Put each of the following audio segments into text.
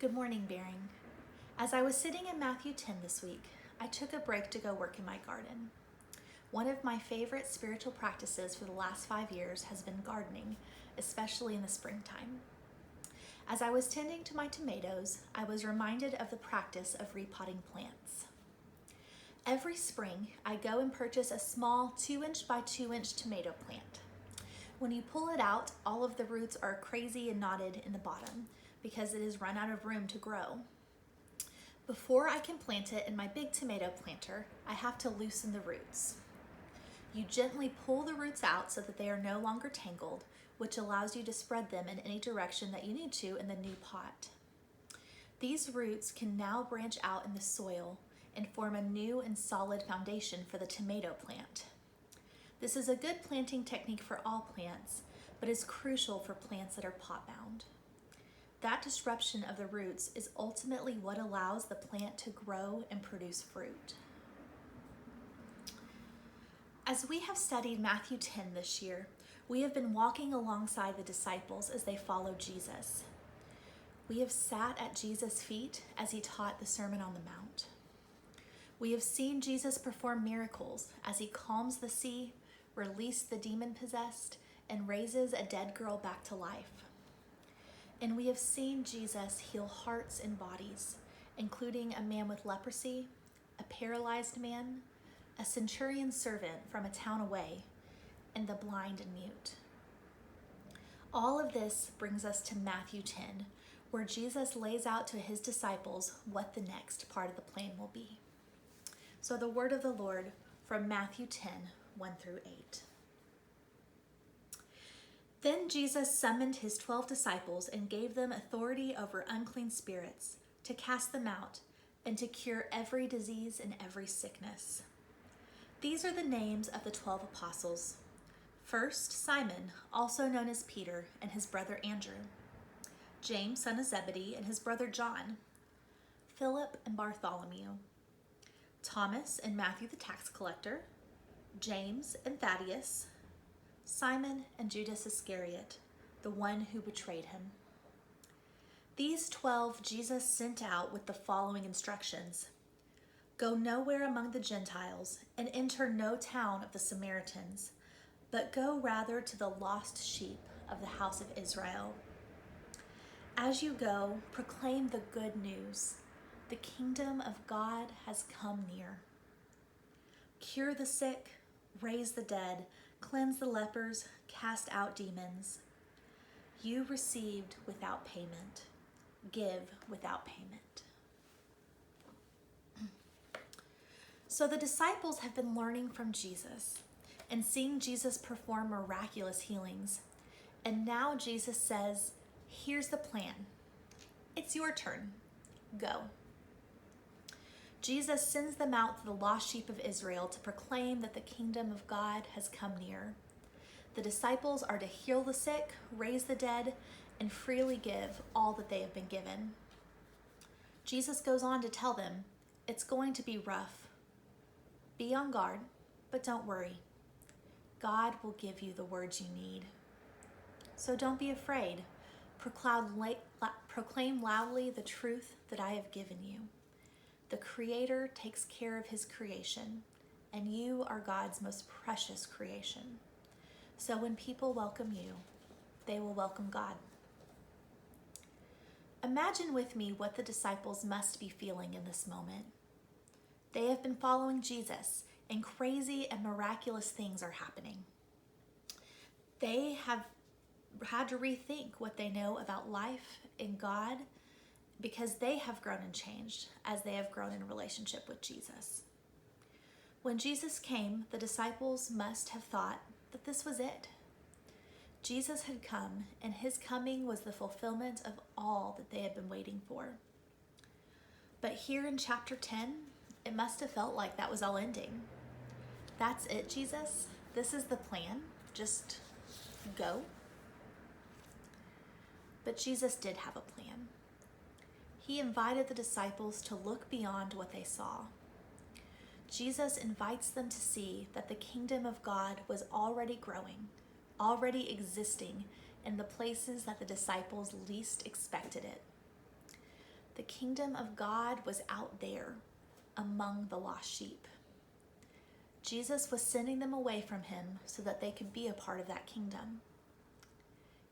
Good morning, Bearing. As I was sitting in Matthew 10 this week, I took a break to go work in my garden. One of my favorite spiritual practices for the last 5 years has been gardening, especially in the springtime. As I was tending to my tomatoes, I was reminded of the practice of repotting plants. Every spring, I go and purchase a small 2-inch by 2-inch tomato plant. When you pull it out, all of the roots are crazy and knotted in the bottom because it has run out of room to grow. Before I can plant it in my big tomato planter, I have to loosen the roots. You gently pull the roots out so that they are no longer tangled, which allows you to spread them in any direction that you need to in the new pot. These roots can now branch out in the soil and form a new and solid foundation for the tomato plant. This is a good planting technique for all plants, but is crucial for plants that are pot-bound. That disruption of the roots is ultimately what allows the plant to grow and produce fruit. As we have studied Matthew 10 this year, we have been walking alongside the disciples as they follow Jesus. We have sat at Jesus' feet as he taught the Sermon on the Mount. We have seen Jesus perform miracles as he calms the sea, releases the demon-possessed, and raises a dead girl back to life. And we have seen Jesus heal hearts and bodies, including a man with leprosy, a paralyzed man, a centurion servant from a town away, and the blind and mute. All of this brings us to Matthew 10, where Jesus lays out to his disciples what the next part of the plan will be. So the word of the Lord from Matthew 10, 1 through 8. Then Jesus summoned his 12 disciples and gave them authority over unclean spirits, to cast them out, and to cure every disease and every sickness. These are the names of the 12 apostles. First, Simon, also known as Peter, and his brother Andrew. James, son of Zebedee, and his brother John. Philip and Bartholomew. Thomas and Matthew the tax collector. James and Thaddeus. Simon and Judas Iscariot, the one who betrayed him. These 12 Jesus sent out with the following instructions. Go nowhere among the Gentiles and enter no town of the Samaritans, but go rather to the lost sheep of the house of Israel. As you go, proclaim the good news. The kingdom of God has come near. Cure the sick, raise the dead, cleanse the lepers, cast out demons. You received without payment. Give without payment. So the disciples have been learning from Jesus and seeing Jesus perform miraculous healings. And now Jesus says, here's the plan. It's your turn. Go. Jesus sends them out to the lost sheep of Israel to proclaim that the kingdom of God has come near. The disciples are to heal the sick, raise the dead, and freely give all that they have been given. Jesus goes on to tell them, it's going to be rough. Be on guard, but don't worry. God will give you the words you need. So don't be afraid. Proclaim loudly the truth that I have given you. The Creator takes care of his creation, and you are God's most precious creation. So when people welcome you, they will welcome God. Imagine with me what the disciples must be feeling in this moment. They have been following Jesus, and crazy and miraculous things are happening. They have had to rethink what they know about life and God, because they have grown and changed as they have grown in relationship with Jesus. When Jesus came, the disciples must have thought that this was it. Jesus had come, and his coming was the fulfillment of all that they had been waiting for. But here in chapter 10, it must have felt like that was all ending. That's it, Jesus? This is the plan? Just go? But Jesus did have a plan. He invited the disciples to look beyond what they saw. Jesus invites them to see that the kingdom of God was already growing, already existing in the places that the disciples least expected it. The kingdom of God was out there among the lost sheep. Jesus was sending them away from him so that they could be a part of that kingdom.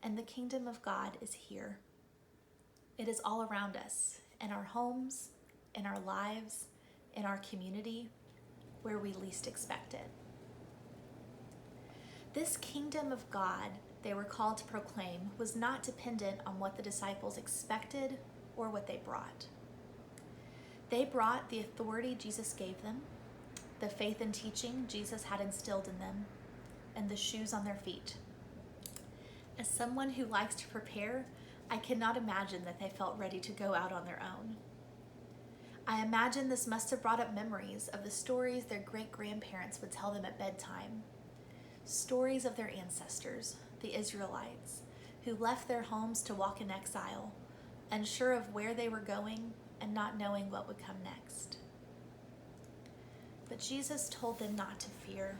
And the kingdom of God is here. It is all around us, in our homes, in our lives, in our community, where we least expect it. This kingdom of God they were called to proclaim was not dependent on what the disciples expected or what they brought. They brought the authority Jesus gave them, the faith and teaching Jesus had instilled in them, and the shoes on their feet. As someone who likes to prepare, I cannot imagine that they felt ready to go out on their own. I imagine this must have brought up memories of the stories their great-grandparents would tell them at bedtime. Stories of their ancestors, the Israelites, who left their homes to walk in exile, unsure of where they were going and not knowing what would come next. But Jesus told them not to fear.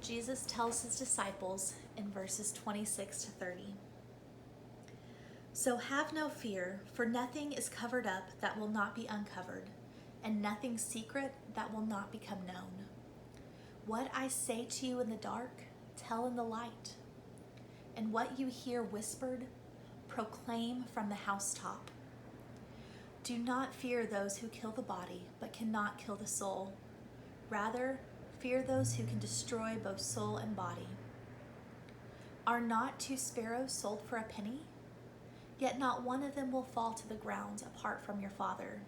Jesus tells his disciples in verses 26 to 30. So have no fear, for nothing is covered up that will not be uncovered, and nothing secret that will not become known. What I say to you in the dark, tell in the light. And what you hear whispered, proclaim from the housetop. Do not fear those who kill the body, but cannot kill the soul. Rather, fear those who can destroy both soul and body. Are not 2 sparrows sold for a penny? Yet not one of them will fall to the ground apart from your Father.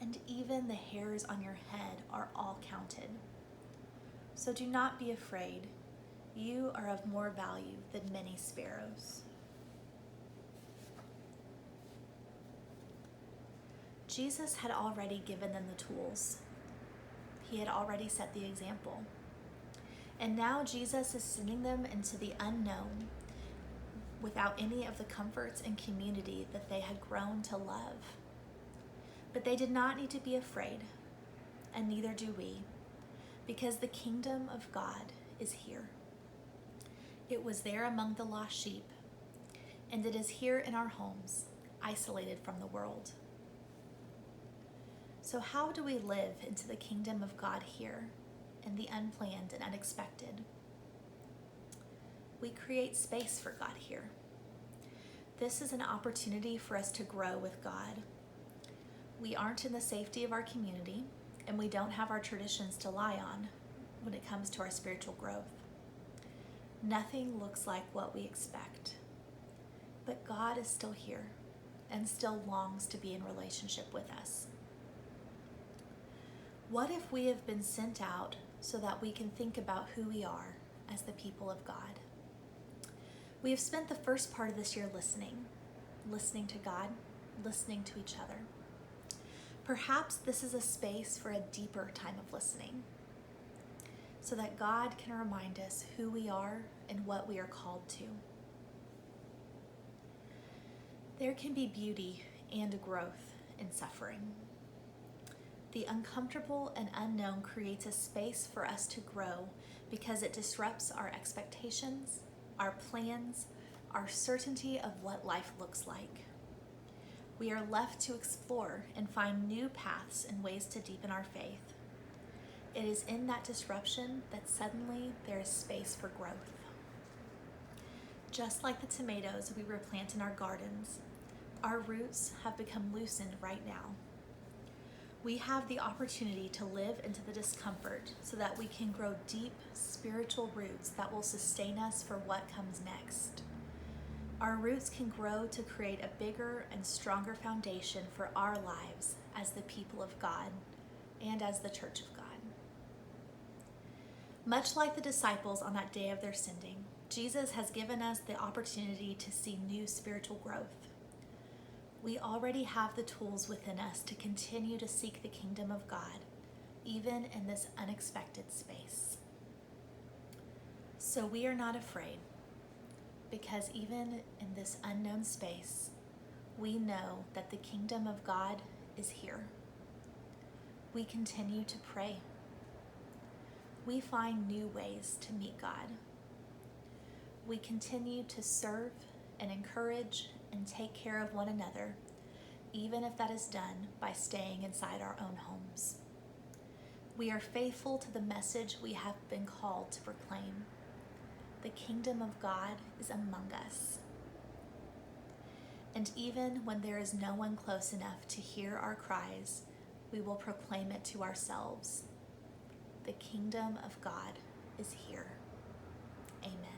And even the hairs on your head are all counted. So do not be afraid. You are of more value than many sparrows. Jesus had already given them the tools. He had already set the example. And now Jesus is sending them into the unknown without any of the comforts and community that they had grown to love. But they did not need to be afraid, and neither do we, because the kingdom of God is here. It was there among the lost sheep, and it is here in our homes, isolated from the world. So how do we live into the kingdom of God here, in the unplanned and unexpected? We create space for God here. This is an opportunity for us to grow with God. We aren't in the safety of our community, and we don't have our traditions to lie on when it comes to our spiritual growth. Nothing looks like what we expect, but God is still here and still longs to be in relationship with us. What if we have been sent out so that we can think about who we are as the people of God? We have spent the first part of this year listening to God, listening to each other. Perhaps this is a space for a deeper time of listening, so that God can remind us who we are and what we are called to. There can be beauty and growth in suffering. The uncomfortable and unknown creates a space for us to grow because it disrupts our expectations, our plans, our certainty of what life looks like. We are left to explore and find new paths and ways to deepen our faith. It is in that disruption that suddenly there is space for growth. Just like the tomatoes we replant in our gardens, our roots have become loosened right now. We have the opportunity to live into the discomfort so that we can grow deep spiritual roots that will sustain us for what comes next. Our roots can grow to create a bigger and stronger foundation for our lives as the people of God and as the church of God. Much like the disciples on that day of their sending, Jesus has given us the opportunity to see new spiritual growth. We already have the tools within us to continue to seek the kingdom of God, even in this unexpected space. So we are not afraid, because even in this unknown space, we know that the kingdom of God is here. We continue to pray. We find new ways to meet God. We continue to serve and encourage and take care of one another, even if that is done by staying inside our own homes. We are faithful to the message we have been called to proclaim. The kingdom of God is among us. And even when there is no one close enough to hear our cries, we will proclaim it to ourselves. The kingdom of God is here. Amen.